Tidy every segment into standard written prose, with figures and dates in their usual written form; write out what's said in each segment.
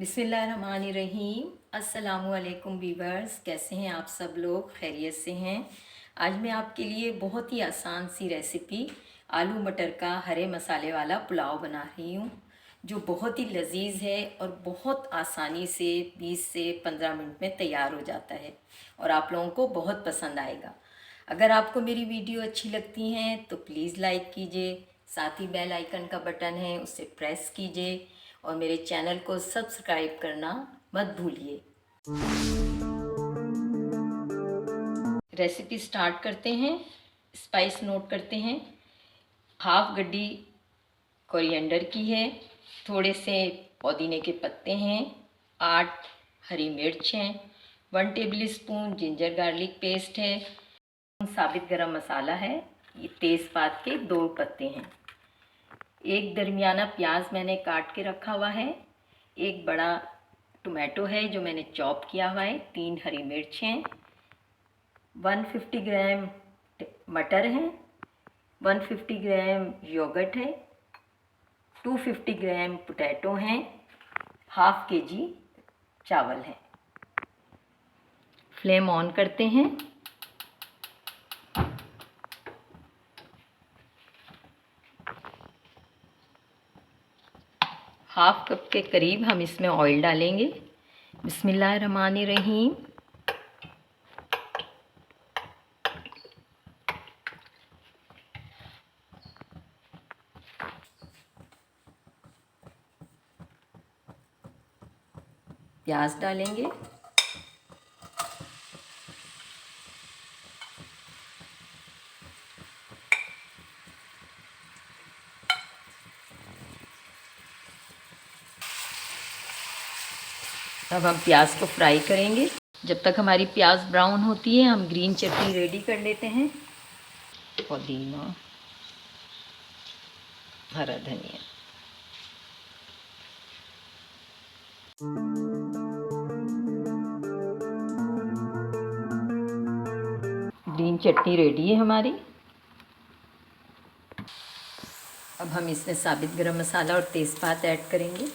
बिस्मिल्लाहिर्रहमानिर्रहीम। अस्सलामुअलैकुम वीवर्स, कैसे हैं आप सब लोग? खैरियत से हैं? आज मैं आपके लिए बहुत ही आसान सी रेसिपी आलू मटर का हरे मसाले वाला पुलाव बना रही हूँ, जो बहुत ही लजीज है और बहुत आसानी से 20 से 15 मिनट में तैयार हो जाता है और आप लोगों को बहुत पसंद आएगा। अगर आपको मेरी वीडियो अच्छी लगती हैं तो प्लीज़ लाइक कीजिए, साथ ही बेल आइकन का बटन है उसे प्रेस कीजिए और मेरे चैनल को सब्सक्राइब करना मत भूलिए। रेसिपी स्टार्ट करते हैं। स्पाइस नोट करते हैं। हाफ गड्डी कोरिएंडर की है, थोड़े से पुदीने के पत्ते हैं, 8 हरी मिर्च हैं, 1 table spoon ginger garlic paste है, साबित गरम मसाला है, ये तेज़पात के 2 पत्ते हैं, एक दरमियाना प्याज मैंने काट के रखा हुआ है, एक बड़ा टमाटो है जो मैंने चॉप किया हुआ है, 3 हरी मिर्च हैं, 150 ग्राम मटर है, 150 ग्राम योगर्ट है, 250 ग्राम पोटैटो हैं, हाफ केजी चावल हैं। फ्लेम ऑन करते हैं। हाफ कप के करीब हम इसमें ऑयल डालेंगे। बिस्मिल्लाहिर्रहमानिर्रहीम। प्याज डालेंगे, अब हम प्याज को फ्राई करेंगे। जब तक हमारी प्याज ब्राउन होती है हम ग्रीन चटनी रेडी कर लेते हैं। पुदीना, हरा धनिया, ग्रीन चटनी रेडी है हमारी। अब हम इसमें साबित गरम मसाला और तेज़पात ऐड करेंगे।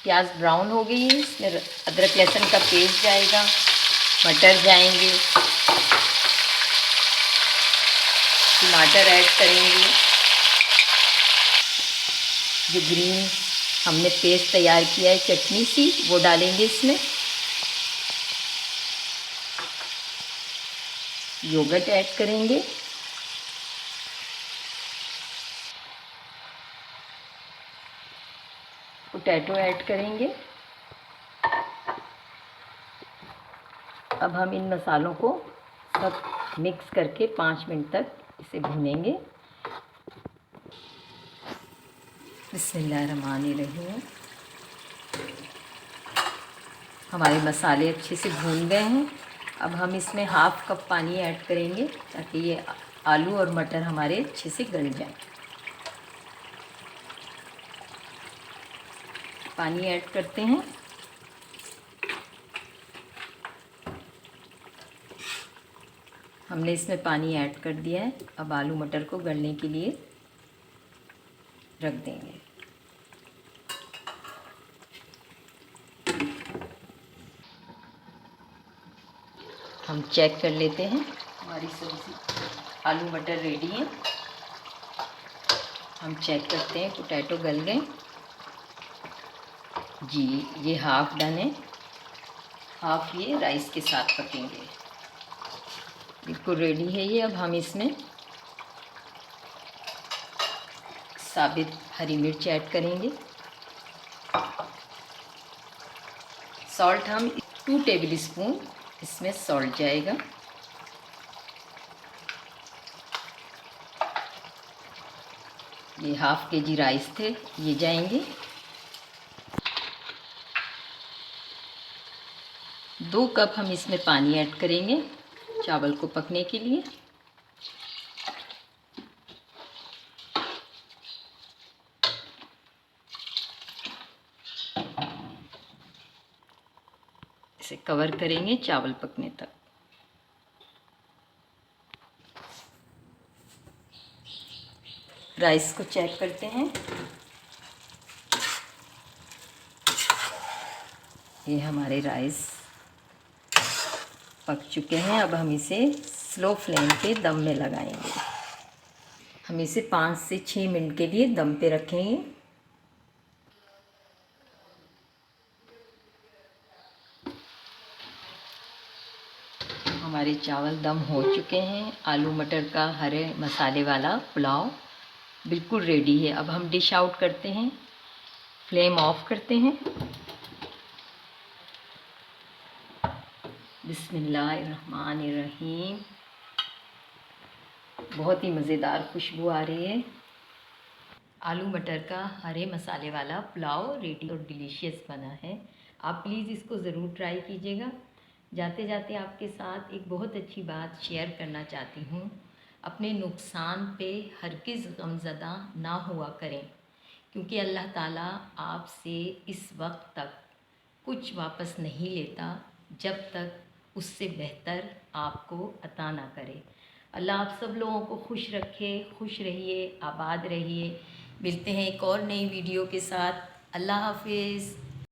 प्याज ब्राउन हो गई है, इसमें अदरक लहसुन का पेस्ट जाएगा, मटर जाएंगे, टमाटर ऐड करेंगे, जो ग्रीन हमने पेस्ट तैयार किया है चटनी सी वो डालेंगे इसमें, योगर्ट ऐड करेंगे, पोटैटो ऐड करेंगे। अब हम इन मसालों को सब मिक्स करके 5 मिनट तक इसे भूनेंगे। बिस्मिल्लाहिर्रहमानिर्रहीम। हमारे मसाले अच्छे से भून गए हैं। अब हम इसमें हाफ कप पानी ऐड करेंगे ताकि ये आलू और मटर हमारे अच्छे से गल जाएं। पानी ऐड करते हैं। हमने इसमें पानी ऐड कर दिया है। अब आलू मटर को गलने के लिए रख देंगे। हम चेक कर लेते हैं, हमारी सब्ज़ी आलू मटर रेडी है। हम चेक करते हैं पोटैटो गल गए जी, ये हाफ डन है, हाफ ये राइस के साथ पकेंगे। बिल्कुल रेडी है ये। अब हम इसमें साबित हरी मिर्च ऐड करेंगे। सॉल्ट हम 2 टेबल स्पून इसमें सॉल्ट जाएगा। ये हाफ केजी राइस थे, ये जाएंगे। 2 कप हम इसमें पानी ऐड करेंगे चावल को पकने के लिए। इसे कवर करेंगे चावल पकने तक। राइस को चेक करते हैं। ये हमारे राइस पक चुके हैं। अब हम इसे स्लो फ्लेम पे दम में लगाएंगे। हम इसे 5 से 6 मिनट के लिए दम पे रखेंगे। हमारे चावल दम हो चुके हैं। आलू मटर का हरे मसाले वाला पुलाव बिल्कुल रेडी है। अब हम डिश आउट करते हैं। फ्लेम ऑफ करते हैं। बिस्मिल्लाहिर्रहमानिर्रहीम। बहुत ही मज़ेदार खुशबू आ रही है। आलू मटर का हरे मसाले वाला पुलाव रेडी और डिलीशियस बना है। आप प्लीज़ इसको ज़रूर ट्राई कीजिएगा। जाते जाते आपके साथ एक बहुत अच्छी बात शेयर करना चाहती हूँ। अपने नुकसान पे हरगिज़ गमज़दा ना हुआ करें, क्योंकि अल्लाह ताला आपसे इस वक्त तक कुछ वापस नहीं लेता जब तक उससे बेहतर आपको अता ना करे। अल्लाह आप सब लोगों को खुश रखे, खुश रहिए, आबाद रहिए। मिलते हैं एक और नई वीडियो के साथ। अल्लाह हाफिज़।